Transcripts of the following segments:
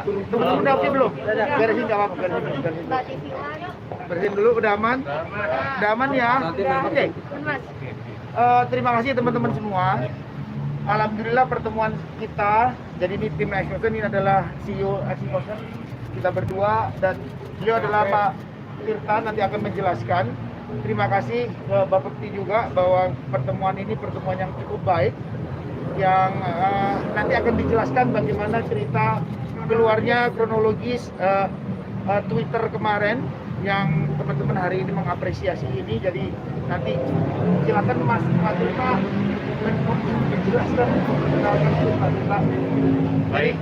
Udah oke belum? Beresin nggak apa-apa, beresin. Bersihin dulu, udah aman? Udah aman ya? Oke. Terima kasih teman-teman semua. Alhamdulillah pertemuan kita, jadi di tim Exmotion ini adalah CEO Exmotion, kita berdua, dan beliau adalah Pak Tirta, nanti akan menjelaskan. Terima kasih ke Bapak Bekti juga bahwa pertemuan ini pertemuan yang cukup baik, yang nanti akan dijelaskan bagaimana cerita keluarnya kronologis Twitter kemarin yang teman-teman hari ini mengapresiasi ini. Jadi nanti silakan Mas Tirta menjelaskan Tirta. Baik,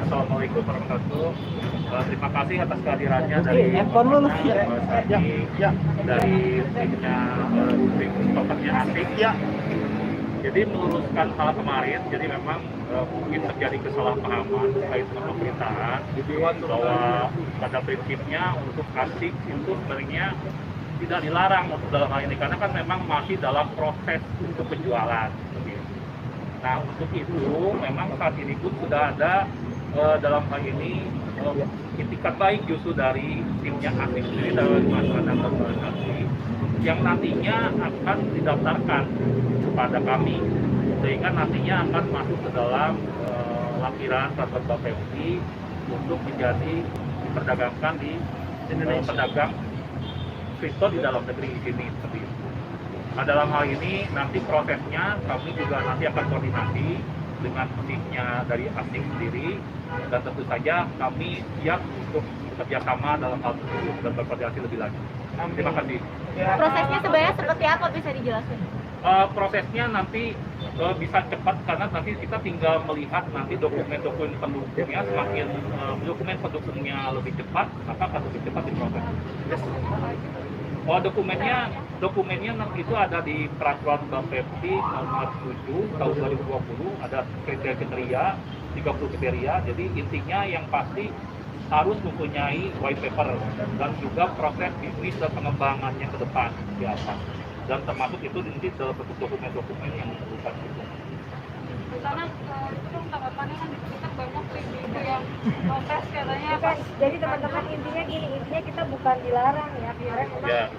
Assalamualaikum warahmatullahi wabarakatuh. Terima kasih atas kehadirannya dari dari timnya propernya Asik. Ya. Jadi meluruskan hal kemarin, jadi memang mungkin terjadi kesalahpahaman terkait dengan pemerintahan bahwa pada prinsipnya untuk Asik itu sebenarnya tidak dilarang untuk dalam hal ini karena kan memang masih dalam proses untuk penjualan. Nah untuk itu memang saat ini pun sudah ada dalam hal ini itikat baik justru dari timnya Asik sendiri dari masyarakat organisasi yang nantinya akan didaftarkan kepada kami sehingga nantinya akan masuk ke dalam lampiran peraturan Bapepti untuk menjadi diperdagangkan di pedagang kripto di dalam negeri di sini seperti itu. Nah dalam hal ini nanti prosesnya kami juga nanti akan koordinasi dengan timnya dari Asik sendiri dan tentu saja kami siap untuk kerjasama dalam hal tersebut dan berkoordinasi lebih lanjut. Terima kasih. Prosesnya sebenarnya seperti apa, bisa dijelaskan? Prosesnya nanti bisa cepat karena nanti kita tinggal melihat nanti dokumen-dokumen pendukungnya, semakin dokumen pendukungnya lebih cepat maka akan lebih cepat diproses. Dokumennya nanti itu ada di peraturan Bapepti nomor 7 tahun 2020, ada kriteria 30 kriteria. Jadi intinya yang pasti harus mempunyai white paper dan juga proses bisnis dan pengembangannya ke depan di atas. Dan termasuk itu nanti dalam bentuk dokumen-dokumen yang diperlukan itu. Karena itu kan tanggapannya kan kita banyak ibu yang protes katanya kan. Jadi teman-teman intinya gini, intinya kita bukan dilarang ya. Kemarin memang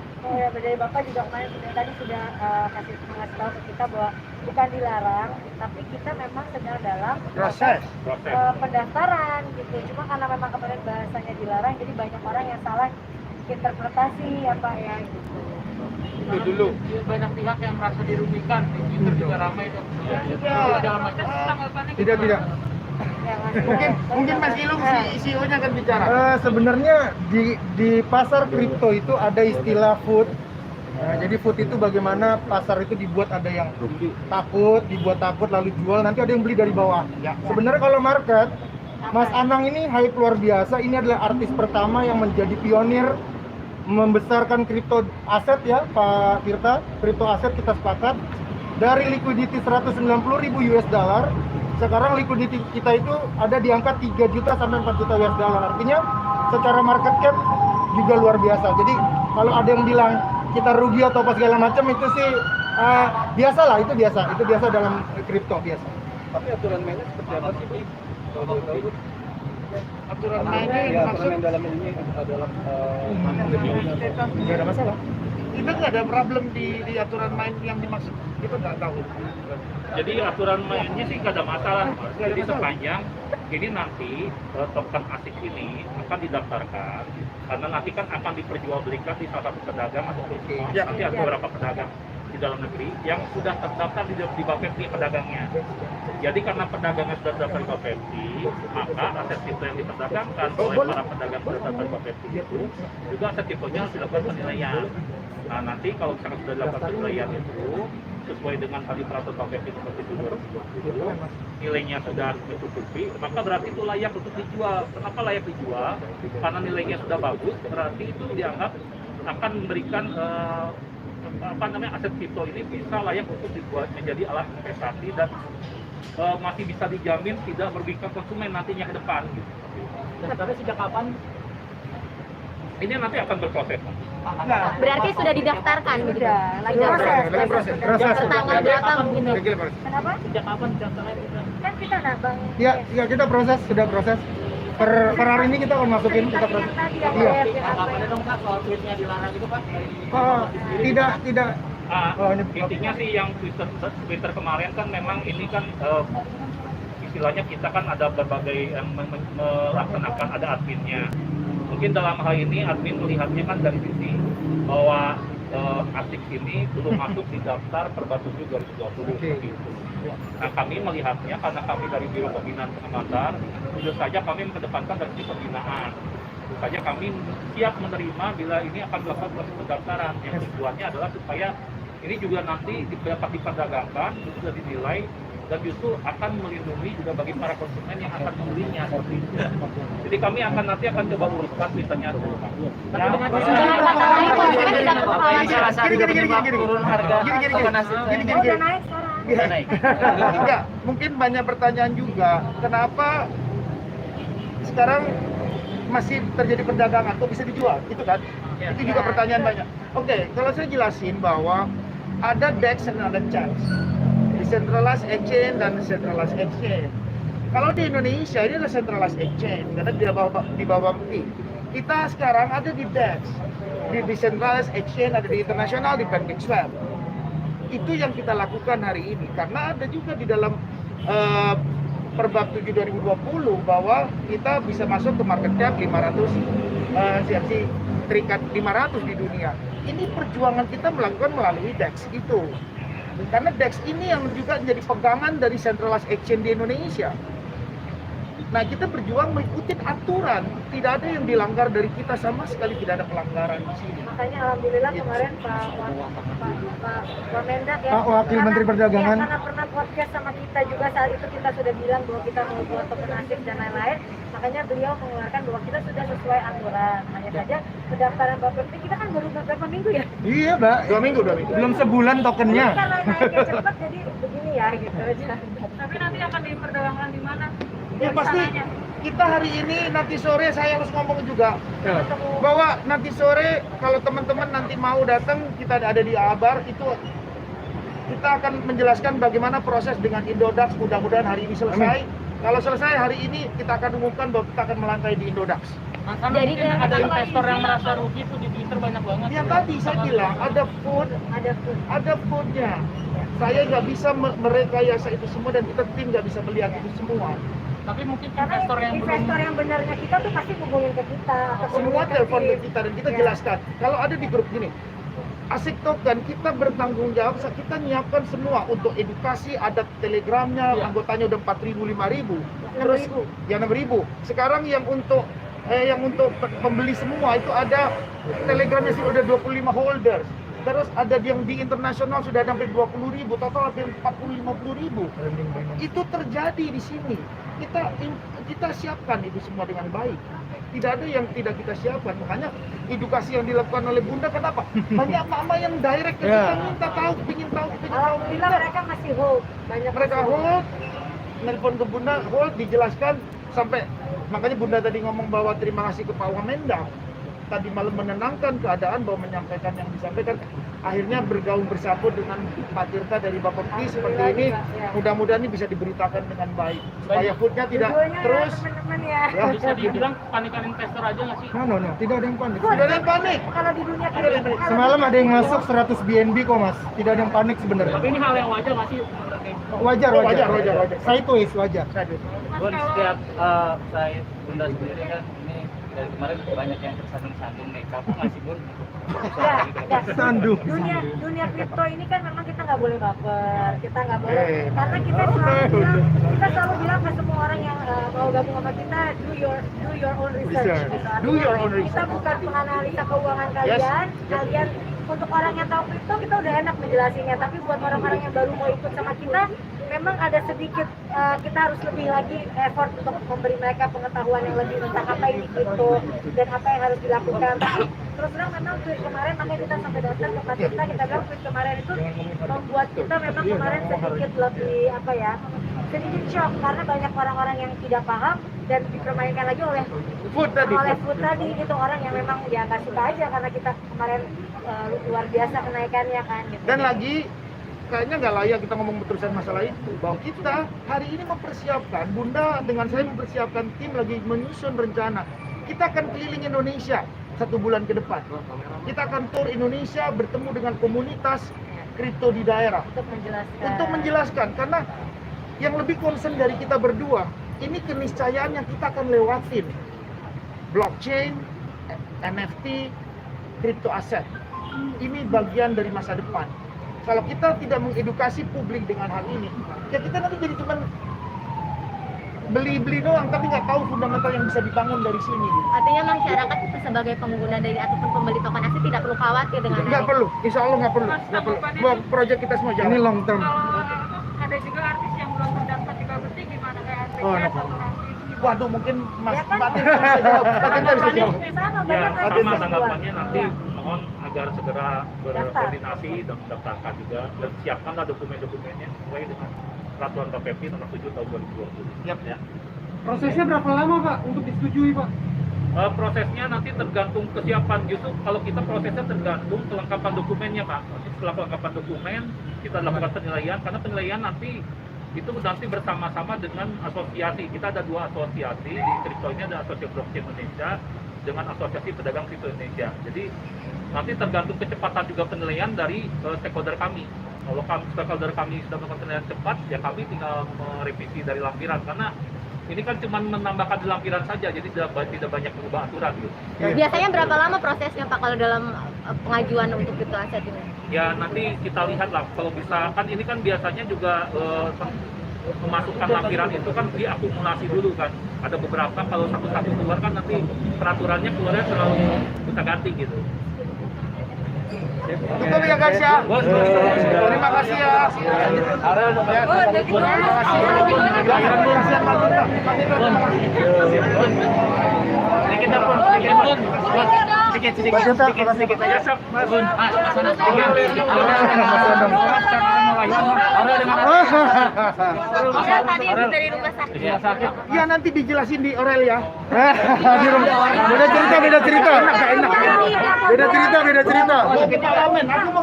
dari Bapak juga kemarin tadi sudah kasih tahu ke kita bahwa bukan dilarang, tapi kita memang sedang dalam proses pendaftaran gitu. Cuma karena memang kemarin bahasanya dilarang, jadi banyak orang yang salah interpretasi apa ya gitu. Itu dulu. Banyak pihak yang merasa dirugikan, di Twitter juga ramai dong. Tidak. Mungkin Mas Ilung CEO-nya akan bicara. Sebenarnya di pasar kripto itu ada istilah food. Jadi food itu bagaimana pasar itu dibuat, ada yang dibuat takut lalu jual, nanti ada yang beli dari bawah. Sebenarnya kalau market, Mas Anang ini hype luar biasa. Ini adalah artis pertama yang menjadi pionir membesarkan kripto aset ya Pak Tirta. Kripto aset kita sepakat dari liquidity 190.000 US dollar, sekarang liquidity kita itu ada di angka 3 juta sampai 4 juta US dollar. Artinya secara market cap juga luar biasa. Jadi kalau ada yang bilang kita rugi atau apa segala macam, itu sih biasa dalam kripto biasa. Tapi aturan mainnya seperti apa sih, Pak? Aturan mainnya maksud dalam ini adalah nggak ada masalah. Kita nggak ada problem di aturan main yang dimaksud, kita nggak tahu. Jadi aturan mainnya sih nggak ada masalah. Jadi sepanjang ini nanti token Asik ini akan didaftarkan karena nanti kan akan diperjualbelikan di salah satu pedagang atau nanti ada beberapa pedagang di dalam negeri yang sudah terdaftar di Bapepti pedagangnya. Jadi karena pedagangnya sudah terdaftar di Bapepti, maka aset kripto yang diperdagangkan oleh para pedagang sudah terdaftar di Bapepti itu juga aset kriptonya harus dilakukan penilaian. Nah nanti kalau misalkan sudah dilakukan penilaian itu sesuai dengan tadi peraturan Bapepti seperti itu 2020, nilainya sudah mencukupi, maka berarti itu layak untuk dijual. Kenapa layak dijual? Karena nilainya sudah bagus, berarti itu dianggap akan memberikan aset kripto ini bisa layak untuk dibuat menjadi alat investasi dan masih bisa dijamin tidak merugikan konsumen nantinya ke depan. Gitu. tapi sejak kapan? Ini nanti akan berproses. Berarti sudah didaftarkan gitu. Lagi proses. Tanggal berapa mungkin? Kenapa? Sejak kapan daftarnya? Kan kita nabang. Ya kita sudah proses. Per hari ini kita akan masukin kita yang tadi yang iya. WF yang apa ya? dong Pak soal tweetnya dilarang itu Pak? Tidak. Oh, ini Intinya sih yang Twitter kemarin kan memang ini kan istilahnya kita kan ada berbagai yang melaksanakan, ada adminnya. Mungkin dalam hal ini admin melihatnya kan dari sisi bahwa ASIK ini belum masuk di daftar Perba 7 2020 seperti itu. Nah, kami melihatnya karena kami dari Biro Pembinaan Pengamatan, tentu saja kami mengedepankan dari sisi pembinaan. Tentu saja kami siap menerima bila ini akan dilakukan proses pendaftaran. Yang tujuannya adalah supaya ini juga nanti dapat diperdagangkan, itu sudah dinilai dan justru akan melindungi juga bagi para konsumen yang akan membelinya seperti itu. Jadi kami nanti akan coba uruskan misalnya dulu. Dengan kata lain konsumen tidak perlu khawatir. Gini. Turun harga Gini. Oh, udah naik sekarang. Enggak, mungkin banyak pertanyaan juga. Kenapa sekarang masih terjadi perdagangan kok bisa dijual? Itu kan? Itu juga pertanyaan banyak. Oke, kalau saya jelasin bahwa ada DEX dan ada CHANS. Decentralized Exchange dan Centralized Exchange. Kalau di Indonesia ini adalah Centralized Exchange karena di bawah BPI. Kita sekarang ada di DEX, di Decentralized Exchange, ada di internasional, di PancakeSwap. Itu yang kita lakukan hari ini karena ada juga di dalam Perba 7 2020 bahwa kita bisa masuk ke market cap 500 CFC terikat 500 di dunia. Ini perjuangan kita melakukan melalui DEX itu. Karena DEX ini yang juga menjadi pegangan dari Centralized Exchange di Indonesia. Nah, kita berjuang mengikuti aturan, tidak ada yang dilanggar dari kita, sama sekali tidak ada pelanggaran di sini. Makanya alhamdulillah kemarin Pak Wamendak ya, Pak Wakil Menteri Perdagangan. Ya, karena pernah podcast sama kita juga saat itu kita sudah bilang bahwa kita mau buat token ASIK dan lain-lain. Makanya beliau mengeluarkan bahwa kita sudah sesuai aturan. Hanya saja pendaftaran Bapepti kita kan baru beberapa minggu ya. Iya, Mbak. 2 minggu. Belum sebulan tokennya. Jadi karena naiknya cepat jadi begini ya gitu aja. Tapi nanti akan diperdagangkan di mana? Ya pasti kita hari ini nanti sore saya harus ngomong juga bahwa nanti sore kalau teman-teman nanti mau datang, kita ada di Abar itu kita akan menjelaskan bagaimana proses dengan Indodax. Mudah-mudahan hari ini selesai. Kalau selesai hari ini kita akan umumkan bahwa kita akan melantai di Indodax. Karena Jadi mungkin ada investor yang merasa rugi itu di Twitter banyak banget. Yang tadi saya bilang ada foodnya. Saya nggak bisa merekayasa itu semua dan kita tim nggak bisa melihat itu semua. Tapi mungkin Karena investor yang benarnya kita tuh pasti hubungin ke kita atau Semua hubungin ke telepon ke tim. kita dan kita Ya. jelaskan. Kalau ada di grup gini, ASIK Token kita bertanggung jawab, kita nyiapkan semua untuk edukasi, ada telegramnya, anggotanya udah 4.000, 5.000. Terus 6.000. ya 6.000. Sekarang yang untuk pembeli semua itu ada telegramnya sih udah 25 holders. Terus ada yang di internasional sudah sampai 20.000, total hampir 40-50.000. Itu terjadi di sini. Kita siapkan itu semua dengan baik. Tidak ada yang tidak kita siapkan. Makanya edukasi yang dilakukan oleh Bunda, kenapa? Banyak mama yang direct ke kita minta tahu, ingin tahu. Alhamdulillah mereka masih hold. Banyak Mereka masih hold, nelpon ke Bunda, hold, dijelaskan sampai makanya Bunda tadi ngomong bahwa terima kasih ke Pak Wamendak. Tadi malam menenangkan keadaan bahwa menyampaikan yang disampaikan, akhirnya bergaul bersatu dengan Pak Tirta dari Bapepti seperti ini. Mudah-mudahan ini bisa diberitakan dengan baik supaya foodnya tidak Judulnya terus ya, teman-teman ya. Bisa dibilang kepanikan investor aja nggak sih? No, tidak ada yang panik. tidak ada yang panik. Kalau di dunia Tidak ada yang panik. Semalam ada yang masuk 100 BNB kok, Mas. Tidak ada yang panik sebenarnya. Tapi ini hal yang wajar nggak sih? Wajar. Wajar. Sideways wajar. Bun, setiap saya Bunda sendiri kan ini dari kemarin banyak yang tersandung-sandung nih. Kamu ngasih Bun? Ya. Sandung. Dunia kripto ini kan memang kita nggak boleh baper, kita nggak boleh karena kita selalu bilang ke semua orang yang mau gabung sama kita, do your own research. Gitu. Do your own Kita research. bukan penganalisa keuangan kalian, kalian untuk orang yang tahu kripto kita udah enak menjelasinya, tapi buat orang-orang yang baru mau ikut sama kita, memang ada sedikit kita harus lebih lagi effort untuk memberi mereka pengetahuan yang lebih tentang apa ini kripto dan apa yang harus dilakukan. Tapi terus terang memang tweet kemarin makanya kita sampai datang ke Pak Tirta, kita bilang tweet kemarin itu membuat kita memang kemarin sedikit lebih sedikit shock karena banyak orang-orang yang tidak paham dan dipermainkan lagi oleh Food tadi. gitu, orang yang memang ya nggak suka aja karena kita kemarin luar biasa kenaikannya kan gitu. Dan lagi kayaknya nggak layak kita ngomong terusan masalah itu. Bahwa kita hari ini mempersiapkan, Bunda dengan saya mempersiapkan tim lagi menyusun rencana. Kita akan keliling Indonesia 1 bulan ke depan. Kita akan tour Indonesia, bertemu dengan komunitas kripto di daerah untuk menjelaskan, karena yang lebih concern dari kita berdua ini keniscayaan yang kita akan lewatin, blockchain, NFT, crypto aset. Ini bagian dari masa depan. Kalau kita tidak mengedukasi publik dengan hal ini, ya kita nanti jadi cuma beli-beli doang, tapi nggak tahu fundamental yang bisa dibangun dari sini. Artinya masyarakat itu sebagai pengguna dari ataupun pembeli token aset tidak perlu khawatir dengan Nggak hal perlu, insya Allah nggak perlu. Buat proyek kita semua jalan. Ini long term. Kalau ada juga artis yang belum terdaftar juga berarti gimana kayak artis Oh, atau no. artis? Waduh, mungkin Mas Ya kan? Batin bisa jawab. Batin bisa jawab. Ya, sama tanggapannya nanti mohon agar segera berkoordinasi dan mendaftarkan juga dan siapkanlah dokumen-dokumennya sesuai dengan peraturan KPP nomor 7 tahun 2020. Yap. Ya. Prosesnya berapa lama Pak untuk disetujui Pak? Prosesnya nanti tergantung kesiapan, justru kalau kita prosesnya tergantung kelengkapan dokumennya Pak. Nanti setelah kelengkapan dokumen kita lakukan penilaian, karena penilaian nanti itu nanti bersama-sama dengan asosiasi. Kita ada 2 asosiasi di kripto ini, ada Asosiasi Blockchain Indonesia dengan Asosiasi Pedagang Kripto Indonesia. Jadi nanti tergantung kecepatan juga penilaian dari stakeholder kami. Kalau stakeholder kami sudah melakukan penilaian cepat, ya kami tinggal merevisi dari lampiran, karena ini kan cuma menambahkan di lampiran saja, jadi tidak banyak mengubah aturan gitu. Biasanya berapa lama prosesnya Pak kalau dalam pengajuan untuk crypto aset ini? Ya nanti kita lihat lah, kalau bisa kan ini kan biasanya juga memasukkan lampiran itu kan diakumulasi dulu kan. Ada beberapa kalau satu-satu keluar kan nanti peraturannya keluarnya terlalu kita ganti gitu. Cukup ya guys ya. Terima kasih ya. Sedikit aja sok. Tadi dari rumah sakit. Iya nanti dijelasin di Orel ya. Di rumah. Beda cerita. Enak. Beda cerita. Oh, Mau ke Pak Wamen, aku mau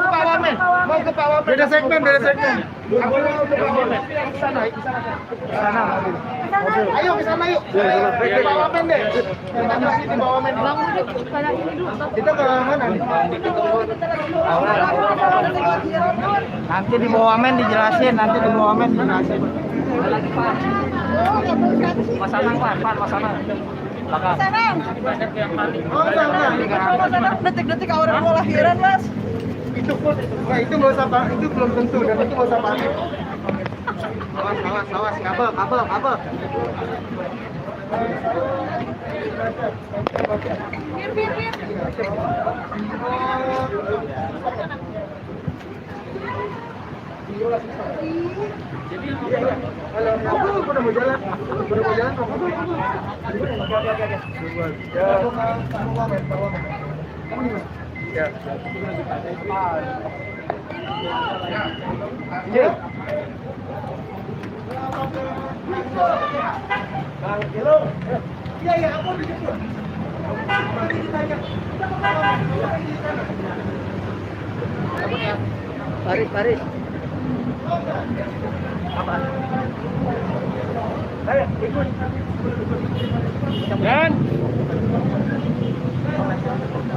ke Pak Wamen. Beda segmen. Aku mau ke Pak Wamen. Ke sana. Ayo ke sana yuk. Ke Pak Wamen deh. Kita masih di Pak Wamen. Bang duduk pada ini dulu. Kita ke mana nih? Nanti di bawah men dijelasin, Mas Anang Pak, Mas Anang. Detik-detik orang mau lahiran, Mas. Itu pun, nah, itu nggak usah pak, itu belum tentu dan itu nggak usah pakai. Awas, kabel. Halo, udah mau jalan. Ya. Iya, aku dijemput. Nanti ditanya. Paris. Apa? Ayo, ikut. Dan